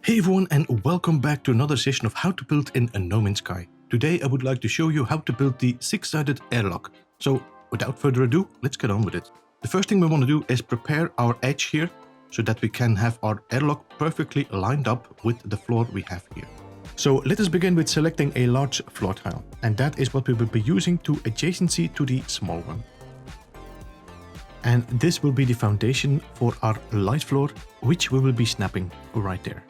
Hey everyone, and welcome back to another session of how to build in a No Man's Sky. Today I would like to show you how to build the six-sided airlock. So without further ado, let's get on with it. The first thing we want to do is prepare our edge here so that we can have our airlock perfectly lined up with the floor we have here. So let us begin with selecting a large floor tile, and that is what we will be using to adjacency to the small one. And this will be the foundation for our light floor, which we will be snapping right there.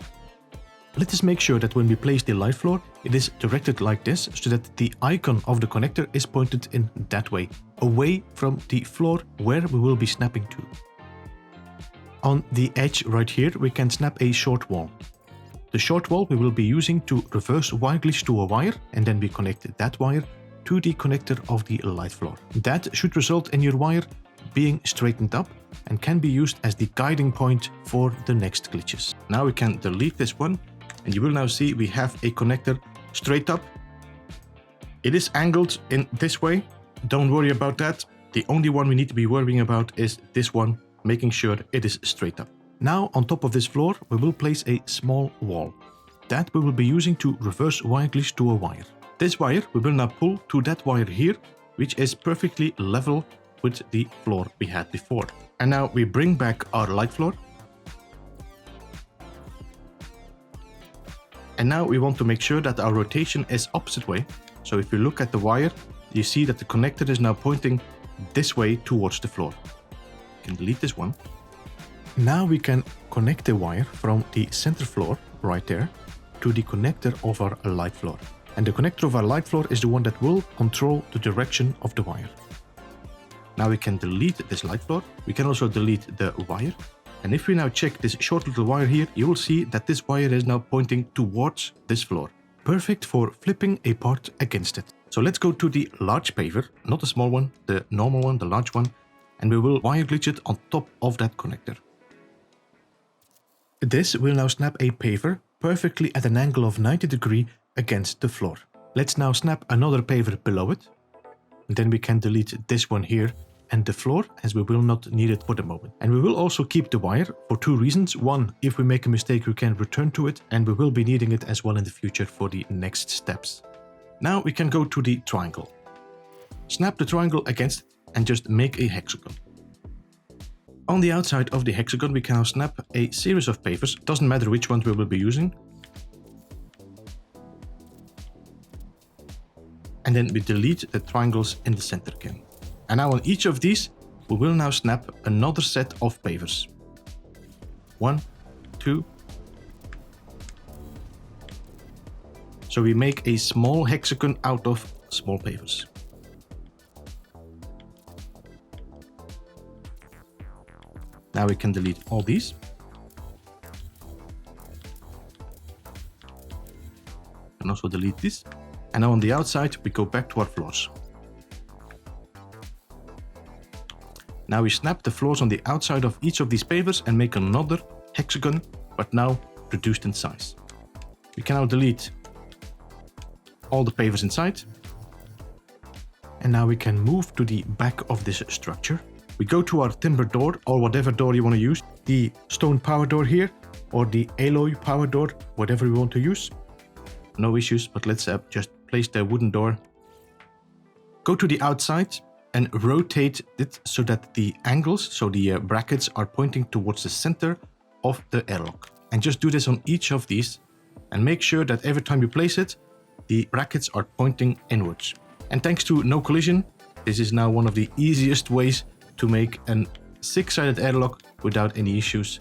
Let us make sure that when we place the light floor, it is directed like this, so that the icon of the connector is pointed in that way, away from the floor where we will be snapping to. On the edge right here, we can snap a short wall. The short wall we will be using to reverse wire glitch to a wire, and then we connect that wire to the connector of the light floor. That should result in your wire being straightened up and can be used as the guiding point for the next glitches. Now we can delete this one. And you will now see we have a connector straight up. It is angled in this way. Don't worry about that. The only one we need to be worrying about is this one, making sure it is straight up. Now on top of this floor, we will place a small wall. That we will be using to reverse wire glitch to a wire. This wire we will now pull to that wire here, which is perfectly level with the floor we had before. And now we bring back our light floor. And now we want to make sure that our rotation is opposite way. So if you look at the wire, you see that the connector is now pointing this way towards the floor. You can delete this one. Now we can connect the wire from the center floor, right there, to the connector of our light floor. And the connector of our light floor is the one that will control the direction of the wire. Now we can delete this light floor. We can also delete the wire. And if we now check this short little wire here, you will see that this wire is now pointing towards this floor. Perfect for flipping a part against it. So let's go to the large paver, not the small one, the normal one, the large one, and we will wire glitch it on top of that connector. This will now snap a paver perfectly at an angle of 90 degrees against the floor. Let's now snap another paver below it. And then we can delete this one here and the floor, as we will not need it for the moment. And we will also keep the wire for two reasons. One, if we make a mistake, we can return to it, and we will be needing it as well in the future for the next steps. Now we can go to the triangle. Snap the triangle against it and just make a hexagon. On the outside of the hexagon, we can now snap a series of pavers. Doesn't matter which ones we will be using. And then we delete the triangles in the center again. And now on each of these, we will now snap another set of pavers. 1, 2. So we make a small hexagon out of small pavers. Now we can delete all these. And also delete this. And now on the outside, we go back to our floors. Now we snap the floors on the outside of each of these pavers and make another hexagon, but now reduced in size. We can now delete all the pavers inside. And now we can move to the back of this structure. We go to our timber door, or whatever door you want to use. The stone power door here, or the alloy power door, whatever we want to use. No issues, but let's just place the wooden door. Go to the outside and rotate it so that the angles, so the brackets, are pointing towards the center of the airlock. And just do this on each of these and make sure that every time you place it, the brackets are pointing inwards. And thanks to no collision, this is now one of the easiest ways to make a six-sided airlock without any issues.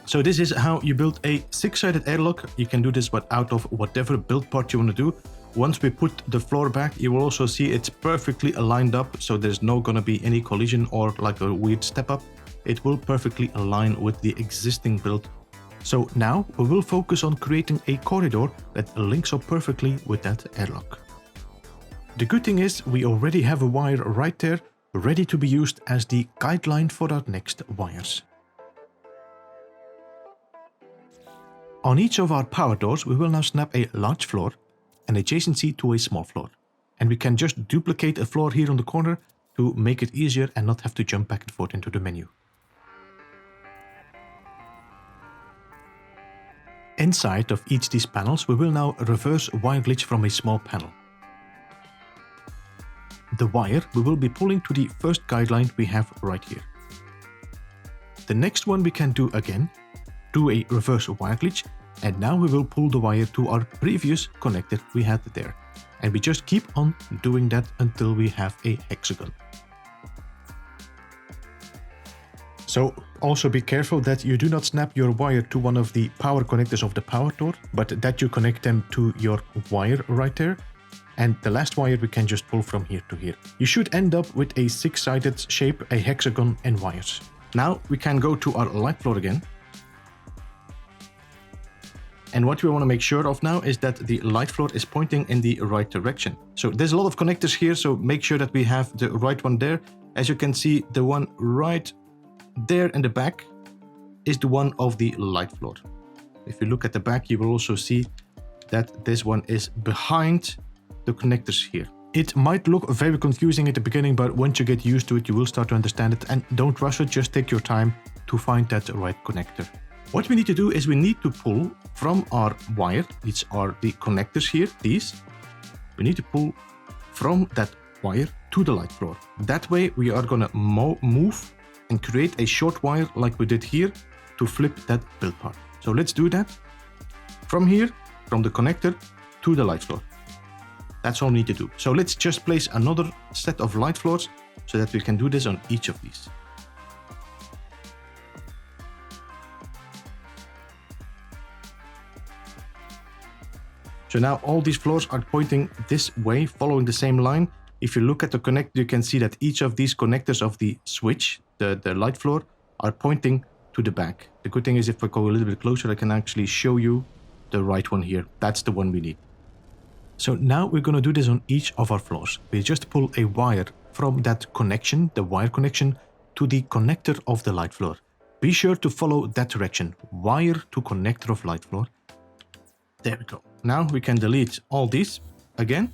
So this is how you build a six-sided airlock. You can do this out of whatever build part you want to do. Once we put the floor back, you will also see it's perfectly aligned up, so there's no gonna be any collision or like a weird step up. It will perfectly align with the existing build. So now we will focus on creating a corridor that links up perfectly with that airlock. The good thing is we already have a wire right there, ready to be used as the guideline for our next wires. On each of our power doors, we will now snap a large floor and adjacency to a small floor. And we can just duplicate a floor here on the corner to make it easier and not have to jump back and forth into the menu. Inside of each of these panels, we will now reverse wire glitch from a small panel. The wire we will be pulling to the first guideline we have right here. The next one we can do again, do a reverse wire glitch, and now we will pull the wire to our previous connector we had there. And we just keep on doing that until we have a hexagon. So also be careful that you do not snap your wire to one of the power connectors of the power door, but that you connect them to your wire right there. And the last wire we can just pull from here to here. You should end up with a six-sided shape, a hexagon and wires. Now we can go to our light floor again. And what we want to make sure of now is that the light floor is pointing in the right direction. So there's a lot of connectors here, so make sure that we have the right one there. As you can see, the one right there in the back is the one of the light floor. If you look at the back, you will also see that this one is behind the connectors here. It might look very confusing at the beginning, but once you get used to it, you will start to understand it. And don't rush it, just take your time to find that right connector. What we need to do is we need to pull from our wire, these are the connectors here, these. We need to pull from that wire to the light floor. That way we are gonna move and create a short wire like we did here to flip that build part. So let's do that. From here, from the connector to the light floor. That's all we need to do. So let's just place another set of light floors so that we can do this on each of these. So now all these floors are pointing this way, following the same line. If you look at the connector, you can see that each of these connectors of the switch, the light floor, are pointing to the back. The good thing is if I go a little bit closer, I can actually show you the right one here. That's the one we need. So now we're going to do this on each of our floors. We just pull a wire from that connection, the wire connection, to the connector of the light floor. Be sure to follow that direction, wire to connector of light floor. There we go. Now we can delete all these again.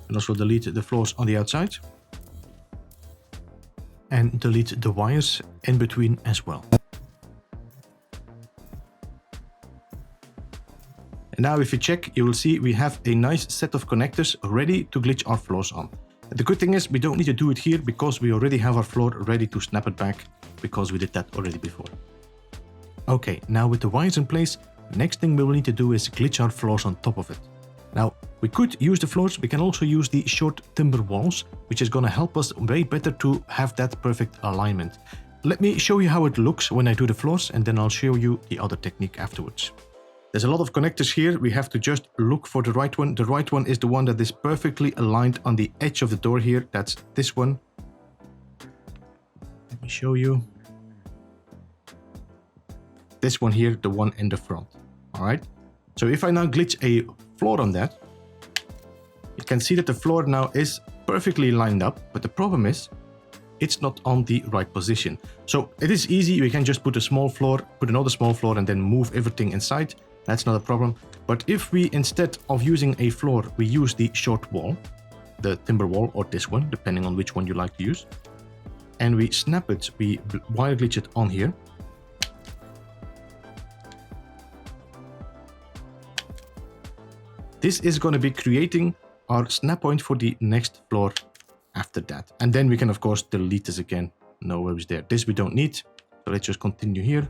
And also delete the floors on the outside. And delete the wires in between as well. And now if you check, you will see we have a nice set of connectors ready to glitch our floors on. And the good thing is we don't need to do it here because we already have our floor ready to snap it back because we did that already before. Okay, now with the wires in place, next thing we will need to do is glitch our floors on top of it. Now, we could use the floors, we can also use the short timber walls, which is going to help us way better to have that perfect alignment. Let me show you how it looks when I do the floors, and then I'll show you the other technique afterwards. There's a lot of connectors here, we have to just look for the right one. The right one is the one that is perfectly aligned on the edge of the door here, that's this one. Let me show you. This one here, the one in the front. Alright, so if I now glitch a floor on that, you can see that the floor now is perfectly lined up, but the problem is it's not on the right position. So it is easy, we can just put a small floor, put another small floor and then move everything inside. That's not a problem. But if we, instead of using a floor, we use the short wall, the timber wall or this one, depending on which one you like to use, and we snap it, we wire glitch it on here. This is going to be creating our snap point for the next floor after that. And then we can, of course, delete this again. No worries there. This we don't need. So let's just continue here.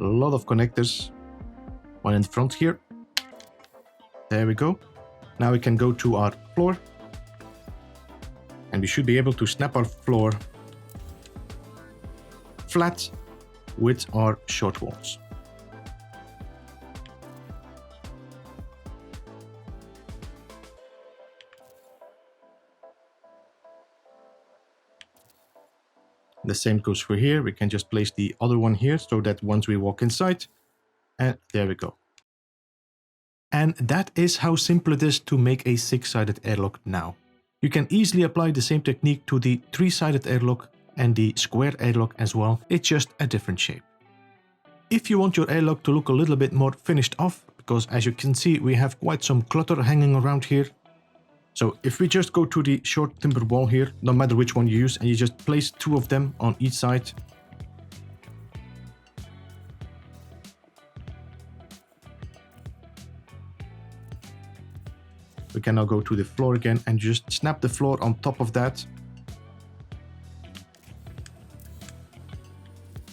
A lot of connectors. One in front here. There we go. Now we can go to our floor. And we should be able to snap our floor flat with our short walls. The same goes for here. We can just place the other one here so that once we walk inside, and there we go. And that is how simple it is to make a six-sided airlock now. You can easily apply the same technique to the three-sided airlock and the square airlock as well. It's just a different shape. If you want your airlock to look a little bit more finished off, because as you can see, we have quite some clutter hanging around here. So if we just go to the short timber wall here, no matter which one you use, and you just place 2 of them on each side. We can now go to the floor again and just snap the floor on top of that.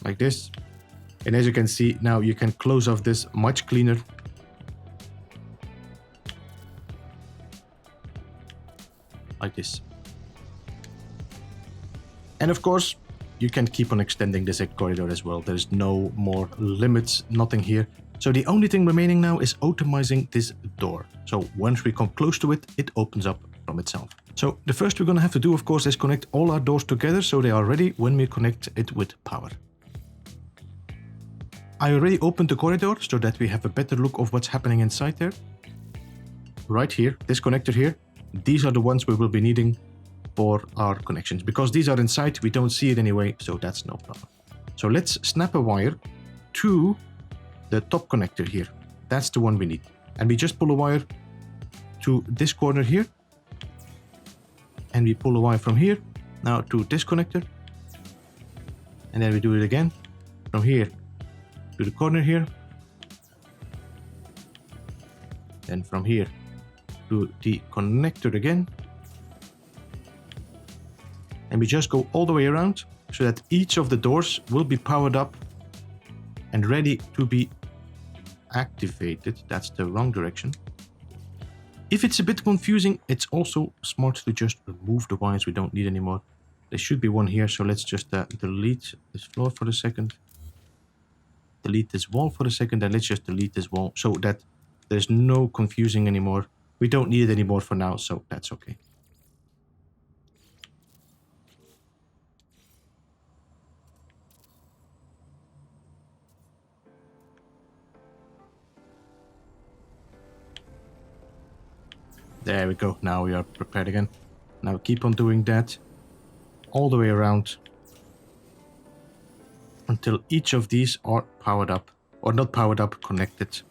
Like this. And as you can see, now you can close off this much cleaner. Like this. And of course, you can keep on extending this corridor as well. There's no more limits, nothing here. So the only thing remaining now is optimizing this door. So once we come close to it, it opens up from itself. So the first we're going to have to do, of course, is connect all our doors together so they are ready when we connect it with power. I already opened the corridor so that we have a better look of what's happening inside there. Right here, this connector here, these are the ones we will be needing for our connections. Because these are inside, we don't see it anyway, so that's no problem. So let's snap a wire to the top connector here. That's the one we need. And we just pull a wire to this corner here. And we pull a wire from here now to this connector. And then we do it again from here to the corner here. Then from here to the connector again. And we just go all the way around so that each of the doors will be powered up and ready to be activated. That's the wrong direction. If it's a bit confusing, it's also smart to just remove the wires we don't need anymore. There should be one here, so let's just delete this floor for a second. Delete this wall for a second, and let's just delete this wall so that there's no confusing anymore. We don't need it anymore for now, so that's okay. There we go. Now we are prepared again. Now keep on doing that all the way around until each of these are powered up, or not powered up, connected.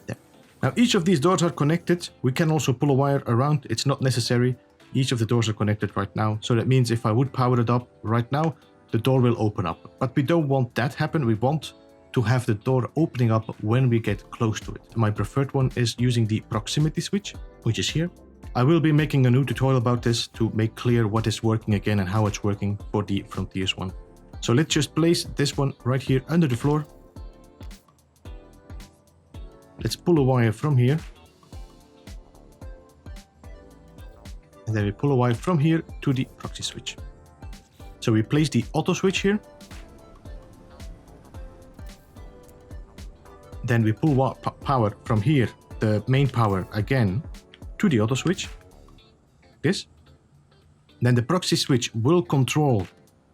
There. Now each of these doors are connected. We can also pull a wire around. It's not necessary. Each of the doors are connected right now. So that means if I would power it up right now, the door will open up. But we don't want that to happen. We want to have the door opening up when we get close to it. My preferred one is using the proximity switch, which is here. I will be making a new tutorial about this to make clear what is working again and how it's working for the Frontiers one. So let's just place this one right here under the floor. Let's pull a wire from here. And then we pull a wire from here to the proxy switch. So we place the auto switch here. Then we pull power from here, the main power again, to the auto switch. This. Then the proxy switch will control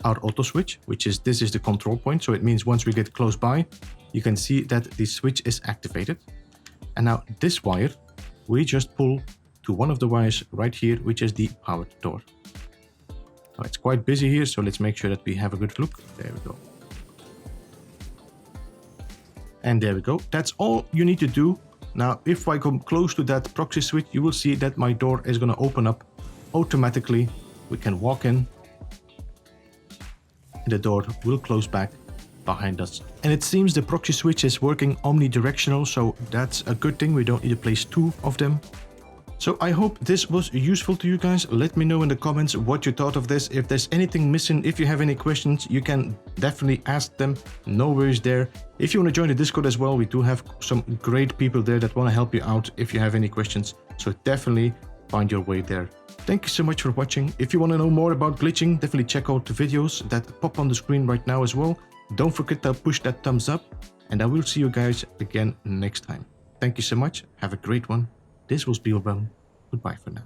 our auto switch, which is, this is the control point. So it means once we get close by, you can see that the switch is activated. And now this wire, we just pull to one of the wires right here, which is the powered door. Now it's quite busy here, so let's make sure that we have a good look. There we go. And there we go. That's all you need to do. Now, if I come close to that proxy switch, you will see that my door is going to open up automatically. We can walk in. And the door will close back behind us. And it seems the proxy switch is working omnidirectional, so that's a good thing. We don't need to place 2 of them. So I hope this was useful to you guys. Let me know in the comments what you thought of this. If there's anything missing, if you have any questions, you can definitely ask them. No worries there. If you want to join the Discord as well, we do have some great people there that want to help you out if you have any questions. So definitely find your way there. Thank you so much for watching. If you want to know more about glitching, definitely check out the videos that pop on the screen right now as well. Don't forget to push that thumbs up, and I will see you guys again next time. Thank you so much. Have a great one. This was Beeblebum. Goodbye for now.